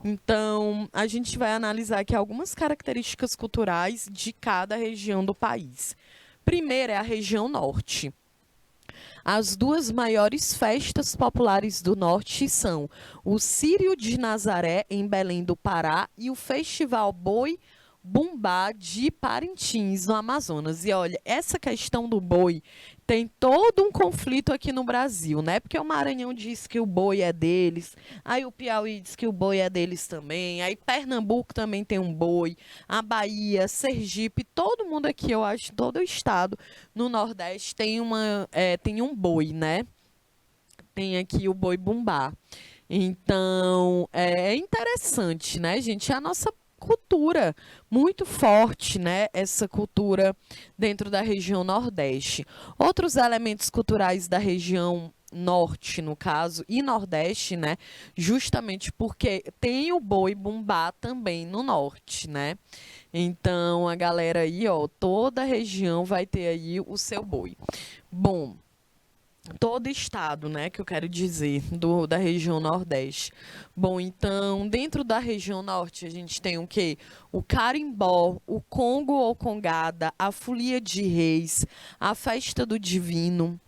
Então, a gente vai analisar aqui algumas características culturais de cada região do país. Primeiro é a região norte. As duas maiores festas populares do norte são o Círio de Nazaré, em Belém do Pará, e o Festival Boi Bumbá de Parintins, no Amazonas. E olha, essa questão do boi tem todo um conflito aqui no Brasil, né? Porque o Maranhão diz que o boi é deles, aí o Piauí diz que o boi é deles também, aí Pernambuco também tem um boi, a Bahia, Sergipe, todo mundo aqui, eu acho, todo o estado no Nordeste tem um boi, né? Tem aqui o boi bumbá. Então, é interessante, né, gente? É a nossa cultura muito forte, né? Essa cultura dentro da região Nordeste. Outros elementos culturais da região Norte, no caso, e Nordeste, né? Justamente porque tem o boi bumbá também no Norte, né? Então, a galera aí, ó, toda a região vai ter aí o seu boi. Bom, todo estado, né, que eu quero dizer, da região Nordeste. Bom, então, dentro da região Norte, a gente tem o quê? O carimbó, o Congo ou Congada, a folia de reis, a festa do divino.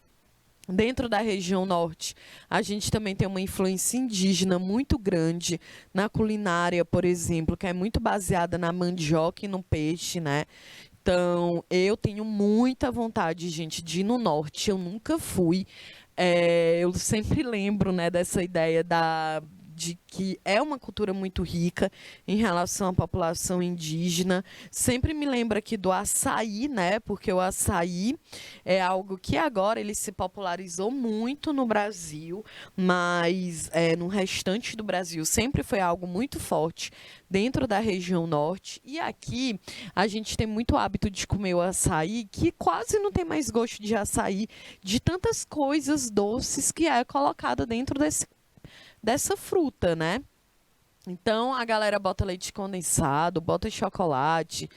Dentro da região Norte, a gente também tem uma influência indígena muito grande na culinária, por exemplo, que é muito baseada na mandioca e no peixe, né? Então, eu tenho muita vontade, gente, de ir no norte. Eu nunca fui. Eu sempre lembro, né, dessa ideia de que é uma cultura muito rica em relação à população indígena. Sempre me lembra aqui do açaí, né? Porque o açaí é algo que agora ele se popularizou muito no Brasil, mas no restante do Brasil sempre foi algo muito forte dentro da região norte. E aqui a gente tem muito hábito de comer o açaí, que quase não tem mais gosto de açaí, de tantas coisas doces que é colocada dentro dessa fruta, né? Então, a galera bota leite condensado, bota chocolate,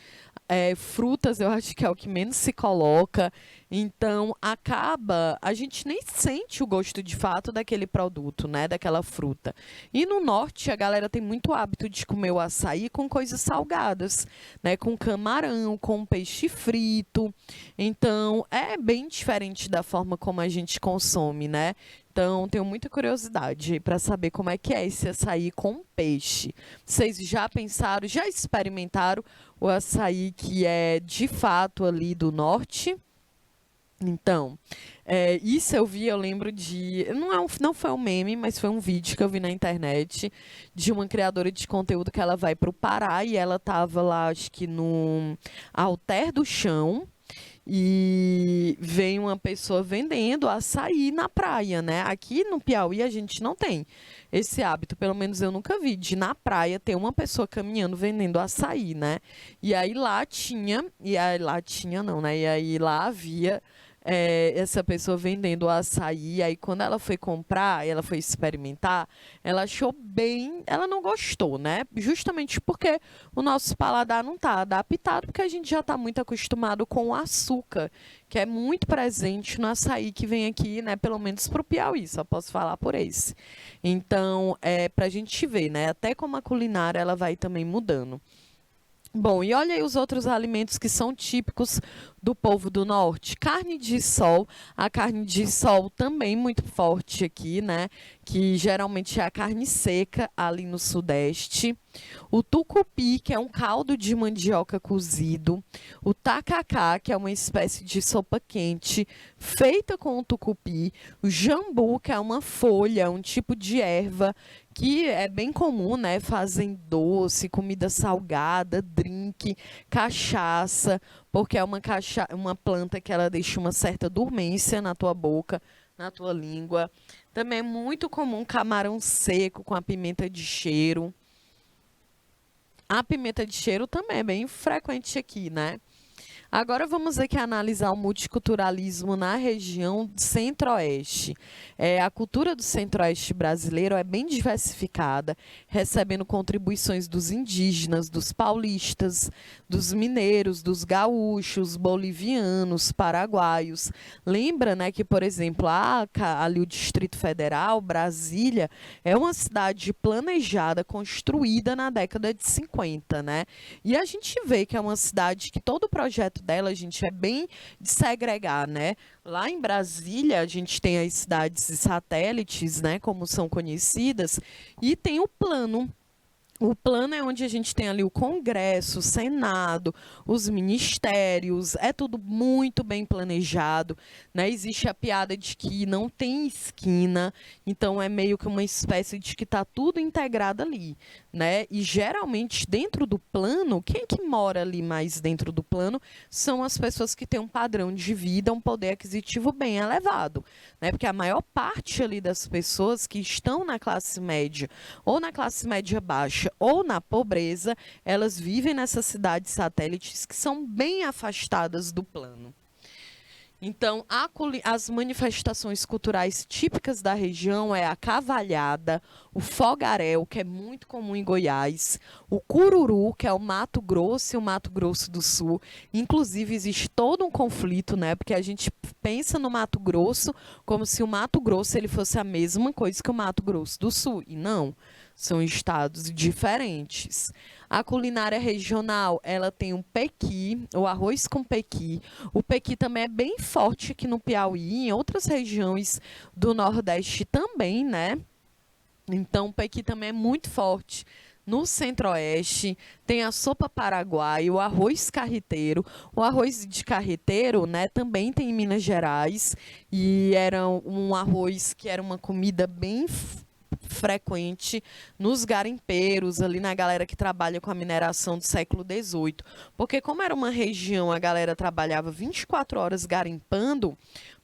frutas eu acho que é o que menos se coloca. Então, a gente nem sente o gosto de fato daquele produto, né? Daquela fruta. E no norte, a galera tem muito hábito de comer o açaí com coisas salgadas, né? Com camarão, com peixe frito. Então, é bem diferente da forma como a gente consome, né? Então, tenho muita curiosidade para saber como é que é esse açaí com peixe. Vocês já pensaram, já experimentaram o açaí que é de fato ali do norte? Então, isso eu vi, eu lembro de. Não foi um meme, mas foi um vídeo que eu vi na internet de uma criadora de conteúdo que ela vai para o Pará e ela tava lá, acho que no Alter do Chão. E vem uma pessoa vendendo açaí na praia, né? Aqui no Piauí a gente não tem esse hábito, pelo menos eu nunca vi, de na praia ter uma pessoa caminhando vendendo açaí, né? E aí lá tinha não, né? E aí lá havia essa pessoa vendendo o açaí. Aí quando ela foi comprar, ela foi experimentar, ela achou bem, ela não gostou, né? Justamente porque o nosso paladar não está adaptado, porque a gente já está muito acostumado com o açúcar, que é muito presente no açaí que vem aqui, né? Pelo menos para o Piauí, só posso falar por esse. Então, para a gente ver, né? Até como a culinária ela vai também mudando. Bom, e olha aí os outros alimentos que são típicos do povo do norte. Carne de sol, a carne de sol também muito forte aqui, né? Que geralmente é a carne seca ali no sudeste. O tucupi, que é um caldo de mandioca cozido. O tacacá, que é uma espécie de sopa quente feita com o tucupi. O jambu, que é uma folha, um tipo de erva que é bem comum, né? Fazem doce, comida salgada, drink, cachaça, porque é uma planta que ela deixa uma certa dormência na tua boca, na tua língua. Também é muito comum camarão seco com a pimenta de cheiro. A pimenta de cheiro também é bem frequente aqui, né? Agora vamos aqui analisar o multiculturalismo na região centro-oeste. A cultura do centro-oeste brasileiro é bem diversificada, recebendo contribuições dos indígenas, dos paulistas, dos mineiros, dos gaúchos, bolivianos, paraguaios. Lembra, né, que, por exemplo, ali o Distrito Federal, Brasília, é uma cidade planejada, construída na década de 50, né? E a gente vê que é uma cidade que todo o projeto dela, gente, é bem de segregar, né? Lá em Brasília, a gente tem as cidades satélites, né, como são conhecidas, e tem o plano. O plano é onde a gente tem ali o Congresso, o Senado, os ministérios, é tudo muito bem planejado, né? Existe a piada de que não tem esquina, então é meio que uma espécie de que está tudo integrado ali, né? E geralmente dentro do plano, quem que mora ali mais dentro do plano são as pessoas que têm um padrão de vida, um poder aquisitivo bem elevado, né? Porque a maior parte ali das pessoas que estão na classe média ou na classe média baixa ou na pobreza, elas vivem nessas cidades satélites que são bem afastadas do plano. Então, as manifestações culturais típicas da região é a cavalhada, o fogaréu, que é muito comum em Goiás, o cururu, que é o Mato Grosso e o Mato Grosso do Sul. Inclusive, existe todo um conflito, né? Porque a gente pensa no Mato Grosso como se o Mato Grosso ele fosse a mesma coisa que o Mato Grosso do Sul. E não, são estados diferentes. A culinária regional, ela tem um pequi, o arroz com pequi. O pequi também é bem forte aqui no Piauí, em outras regiões do Nordeste também, né? Então, o pequi também é muito forte. No Centro-Oeste, tem a sopa paraguai, o arroz carreteiro. O arroz de carreteiro, né, também tem em Minas Gerais. E era um arroz que era uma comida bem frequente nos garimpeiros, ali na galera que trabalha com a mineração do século XVIII. Porque como era uma região, a galera trabalhava 24 horas garimpando,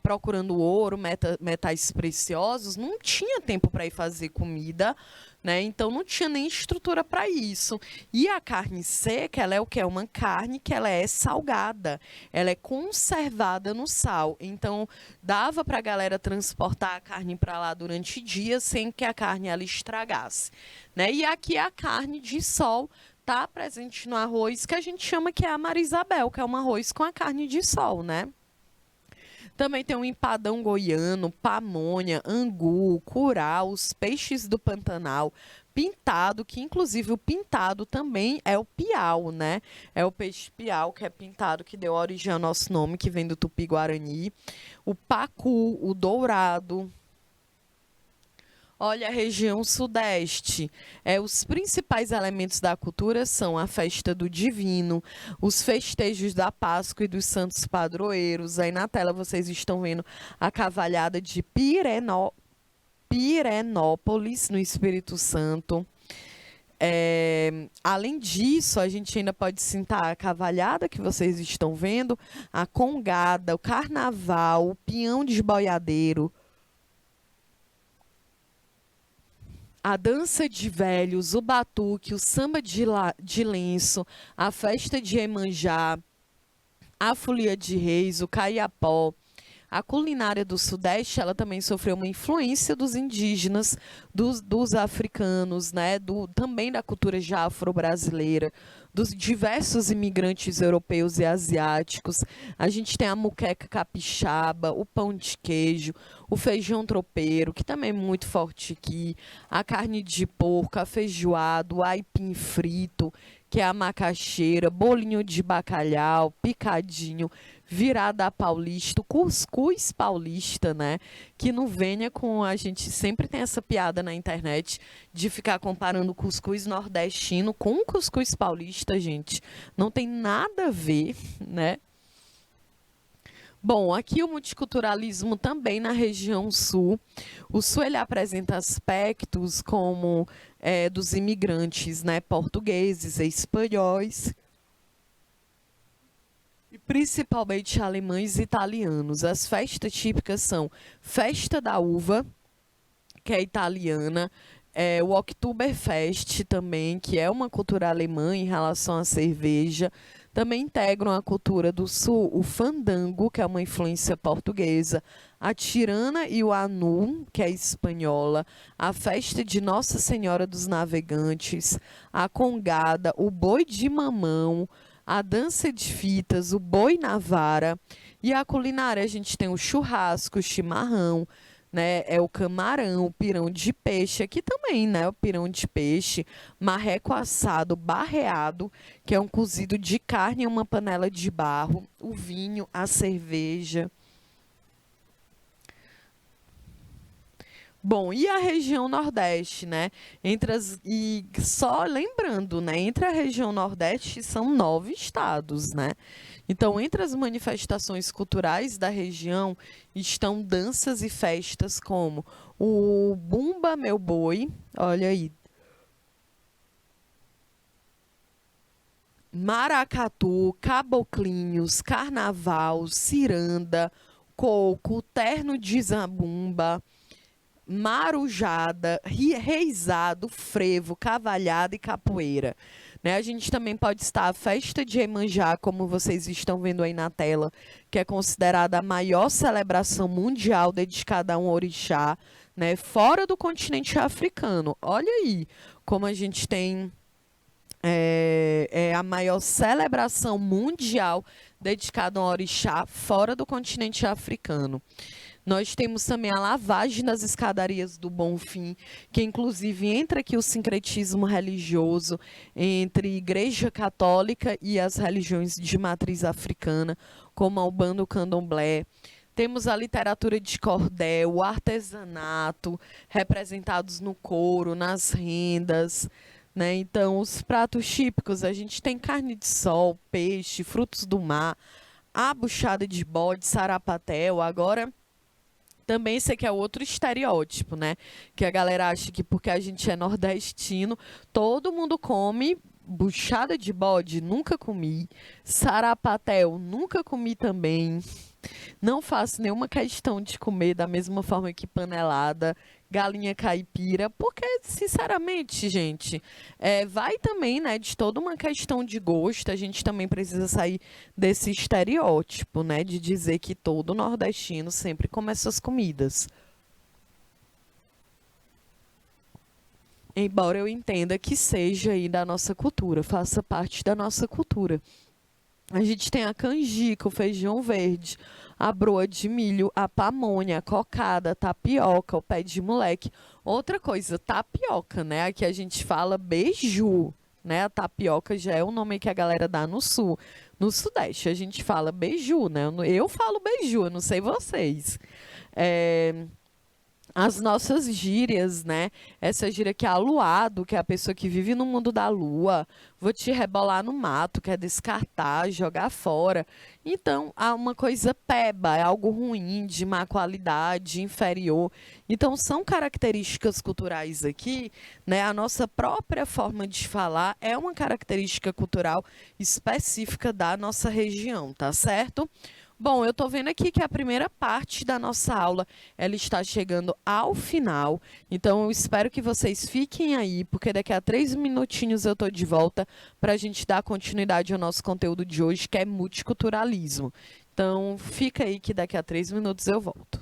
procurando ouro, metais preciosos, não tinha tempo para ir fazer comida, né? Então não tinha nem estrutura para isso. E a carne seca, ela é o que? É uma carne que ela é salgada, ela é conservada no sal. Então dava para a galera transportar a carne para lá durante dias sem que a carne ela estragasse, né? E aqui a carne de sol está presente no arroz que a gente chama que é a Marisabel, que é um arroz com a carne de sol, né? Também tem o empadão goiano, pamonha, angu, curau, os peixes do Pantanal, pintado, que inclusive o pintado também é o piau, né? É o peixe piau, que é pintado, que deu origem ao nosso nome, que vem do Tupi-Guarani. O pacu, o dourado. Olha, a região sudeste, os principais elementos da cultura são a festa do divino, os festejos da Páscoa e dos santos padroeiros. Aí na tela vocês estão vendo a cavalhada de Pirenópolis, no Espírito Santo. Além disso, a gente ainda pode citar a cavalhada que vocês estão vendo, a congada, o carnaval, o peão de boiadeiro, a dança de velhos, o batuque, o samba de lenço, a festa de Iemanjá, a folia de reis, o caiapó. A culinária do Sudeste, ela também sofreu uma influência dos indígenas, dos africanos, né? Também da cultura já afro-brasileira, dos diversos imigrantes europeus e asiáticos. A gente tem a moqueca capixaba, o pão de queijo, o feijão tropeiro, que também é muito forte aqui, a carne de porco, a feijoada, o aipim frito, que é a macaxeira, bolinho de bacalhau, picadinho, virada paulista, o cuscuz paulista, né? Que não venha com a gente sempre tem essa piada na internet de ficar comparando o cuscuz nordestino com o cuscuz paulista, gente. Não tem nada a ver, né? Bom, aqui o multiculturalismo também na região sul. O sul ele apresenta aspectos como dos imigrantes, né, portugueses e espanhóis, e principalmente alemães e italianos. As festas típicas são Festa da Uva, que é italiana, o Oktoberfest também, que é uma cultura alemã em relação à cerveja. Também integram a cultura do sul o fandango, que é uma influência portuguesa, a tirana e o anu, que é espanhola, a festa de Nossa Senhora dos Navegantes, a congada, o boi de mamão, a dança de fitas, o boi na vara. E a culinária, a gente tem o churrasco, o chimarrão, né? É o camarão, o pirão de peixe, aqui também, né? O pirão de peixe, marreco assado, barreado, que é um cozido de carne em uma panela de barro, o vinho, a cerveja. Bom, e a região Nordeste, né? E só lembrando, né? Entre a região Nordeste são 9 estados, né? Então, entre as manifestações culturais da região estão danças e festas como o Bumba Meu Boi, olha aí, maracatu, caboclinhos, carnaval, ciranda, coco, terno de zabumba, marujada, reizado, frevo, cavalhada e capoeira. Né? A gente também pode estar a festa de Iemanjá, como vocês estão vendo aí na tela, que é considerada a maior celebração mundial dedicada a um orixá, né? Fora do continente africano. Olha aí como a gente tem a maior celebração mundial dedicada a um orixá fora do continente africano. Nós temos também a lavagem das escadarias do Bonfim, que inclusive entra aqui o sincretismo religioso entre Igreja Católica e as religiões de matriz africana, como a Umbanda, o Candomblé. Temos a literatura de cordel, o artesanato, representados no couro, nas rendas, né? Então, os pratos típicos, a gente tem carne de sol, peixe, frutos do mar, a buchada de bode, sarapatel. Agora, também esse aqui é outro estereótipo, né? Que a galera acha que porque a gente é nordestino, todo mundo come buchada de bode, nunca comi. Sarapatel, nunca comi também. Não faço nenhuma questão de comer da mesma forma que panelada, galinha caipira, porque, sinceramente, gente, vai também, né, de toda uma questão de gosto. A gente também precisa sair desse estereótipo, né, de dizer que todo nordestino sempre come essas comidas. Embora eu entenda que seja aí da nossa cultura, faça parte da nossa cultura. A gente tem a canjica, o feijão verde, a broa de milho, a pamonha, a cocada, a tapioca, o pé de moleque. Outra coisa, tapioca, né? Aqui a gente fala beiju, né? A tapioca já é o nome que a galera dá no sul. No sudeste a gente fala beiju, né? Eu falo beiju, eu não sei vocês. as nossas gírias, né? Essa gíria que é aluado, que é a pessoa que vive no mundo da lua, vou te rebolar no mato, que é descartar, jogar fora. Então, há uma coisa peba, é algo ruim, de má qualidade, inferior. Então, são características culturais aqui, né? A nossa própria forma de falar é uma característica cultural específica da nossa região, tá certo? Bom, eu estou vendo aqui que a primeira parte da nossa aula ela está chegando ao final, então eu espero que vocês fiquem aí, porque daqui a 3 minutinhos eu estou de volta para a gente dar continuidade ao nosso conteúdo de hoje, que é multiculturalismo. Então, fica aí que daqui a 3 minutos eu volto.